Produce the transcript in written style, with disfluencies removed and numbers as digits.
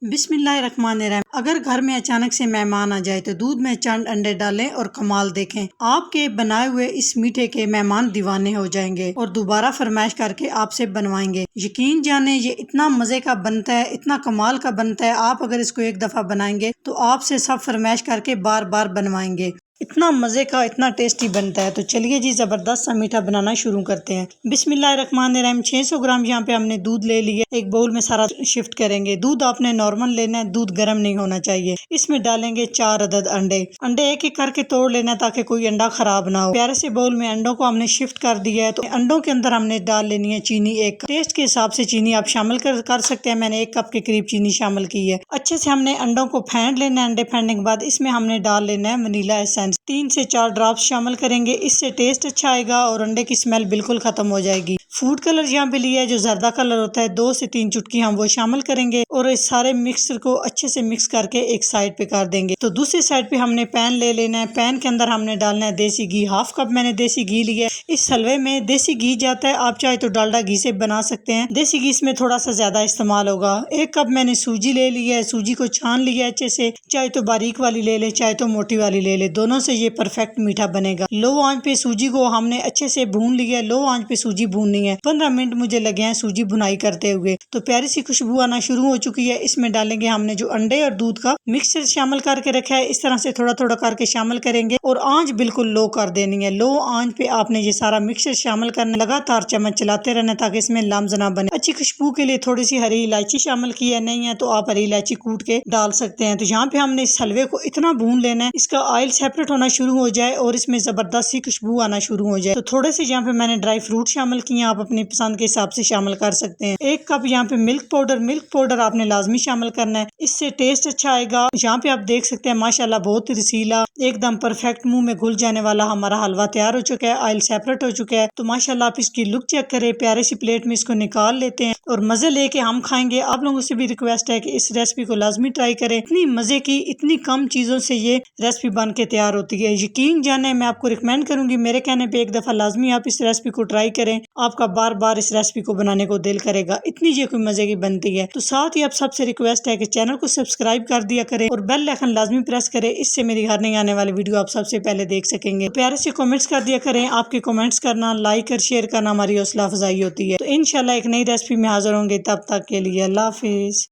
बिस्मिल्लाहिर्रहमानिर्रहीम। अगर घर में अचानक से मेहमान आ जाए तो दूध में चंद अंडे डालें और कमाल देखें। आपके बनाए हुए इस मीठे के मेहमान दीवाने हो जाएंगे और दोबारा फरमाइश करके आपसे बनवाएंगे। यकीन जाने ये इतना मजे का बनता है, इतना कमाल का बनता है। आप अगर इसको एक दफा बनाएंगे तो आपसे सब फरमाइश करके बार बार बनवाएंगे। इतना मजे का, इतना टेस्टी बनता है। तो चलिए जी, जबरदस्त सा मीठा बनाना शुरू करते हैं। बिस्मिल्लाहिर्रहमानिर्रहीम। 600 ग्राम यहाँ पे हमने दूध ले लिया। एक बाउल में सारा शिफ्ट करेंगे। दूध आपने नॉर्मल लेना है, दूध गर्म नहीं होना चाहिए। इसमें डालेंगे 4 अदद अंडे। अंडे एक एक करके तोड़ लेना है ताकि कोई अंडा खराब ना हो। प्यारे से बाउल में अंडों को हमने शिफ्ट कर दिया है। तो अंडों के अंदर हमने डाल लेनी है चीनी। एक टेस्ट के हिसाब से चीनी आप शामिल कर सकते हैं। मैंने 1 कप के करीब चीनी शामिल की है। अच्छे से हमने अंडों को फेंट लेना है। अंडे फेंटने के बाद इसमें हमने डाल लेना है वनीला एसेंस। 3 से 4 ड्रॉप्स शामिल करेंगे। इससे टेस्ट अच्छा आएगा और अंडे की स्मेल बिल्कुल खत्म हो जाएगी। फूड कलर यहाँ पे लिया है जो जर्दा कलर होता है, 2 से 3 चुटकी हम वो शामिल करेंगे और इस सारे मिक्सर को अच्छे से मिक्स करके एक साइड पे कर देंगे। तो दूसरी साइड पे हमने पैन ले लेना है। पैन के अंदर हमने डालना है देसी घी। 1/2 कप मैंने देसी घी लिया है। इस हलवे में देसी घी जाता है, आप चाहे तो डालडा घी से बना सकते हैं। देसी घी इसमें थोड़ा सा ज्यादा इस्तेमाल होगा। 1 कप मैंने सूजी ले लिया है। सूजी को छान लिया है अच्छे से। चाहे तो बारीक वाली ले ले, चाहे तो मोटी वाली ले ले, दोनों से ये परफेक्ट मीठा बनेगा। लो आंच पे सूजी को हमने अच्छे से भून लिया है। लो आंच पे सूजी भूननी है। 15 मिनट मुझे लगे हैं सूजी भुनाई करते हुए। तो प्यारी सी खुशबू आना शुरू हो चुकी है। इसमें डालेंगे हमने जो अंडे और दूध का मिक्सचर शामिल करके रखा है। इस तरह से थोड़ा थोड़ा करके शामिल करेंगे और आंच बिल्कुल लो कर देनी है। लो आंच पे आपने ये सारा मिक्सचर शामिल करना, लगातार चम्मच चलाते रहना ताकि इसमें लम्स ना बने। अच्छी खुशबू के लिए थोड़ी सी हरी इलायची शामिल की है, नहीं है तो आप हरी इलायची कूट के डाल सकते हैं। तो यहाँ पे हमने इस हलवे को इतना भून लेना है इसका ऑयल सेपरेट होना शुरू हो जाए और इसमें जबरदस्त सी खुशबू आना शुरू हो जाए। तो थोड़े से यहाँ पे मैंने ड्राई फ्रूट शामिल किए, आप अपनी पसंद के हिसाब से शामिल कर सकते हैं। 1 कप यहाँ पे मिल्क पाउडर आपने लाजमी शामिल करना है, इससे टेस्ट अच्छा आएगा। यहाँ पे आप देख सकते हैं माशाल्लाह बहुत रसीला, एकदम परफेक्ट मुंह में घुल जाने वाला हमारा हलवा तैयार हो चुका है। ऑयल सेपरेट हो चुका है। तो माशाल्लाह आप इसकी लुक चेक करें। प्यारे सी प्लेट में इसको निकाल लेते हैं और मजे लेके हम खाएंगे। आप लोगों से भी रिक्वेस्ट है कि इस रेसिपी को लाजमी ट्राई करें। इतनी मजे की, इतनी कम चीजों से ये रेसिपी बन के तैयार होती है। यकीन जाने मैं आपको रिकमेंड करूंगी, मेरे कहने पे एक दफा लाजमी आप इस रेसिपी को ट्राई करें। आपका बार बार इस रेसिपी को बनाने को दिल करेगा, इतनी ये कोई मजे की बनती है। तो साथ ही आप सबसे रिक्वेस्ट है कि चैनल को सब्सक्राइब कर दिया करें और बेल आइकन लाजमी प्रेस करें। इससे मेरी हर नई आने वाली वीडियो आप सबसे पहले देख सकेंगे। प्यारे से कमेंट्स कर दिया करें। आपके कमेंट्स करना, लाइक और शेयर करना हमारी हौसला अफजाई होती है। तो इंशाल्लाह एक नई रेसिपी में हाजिर होंगे। तब तक के लिए अल्लाह हाफिज।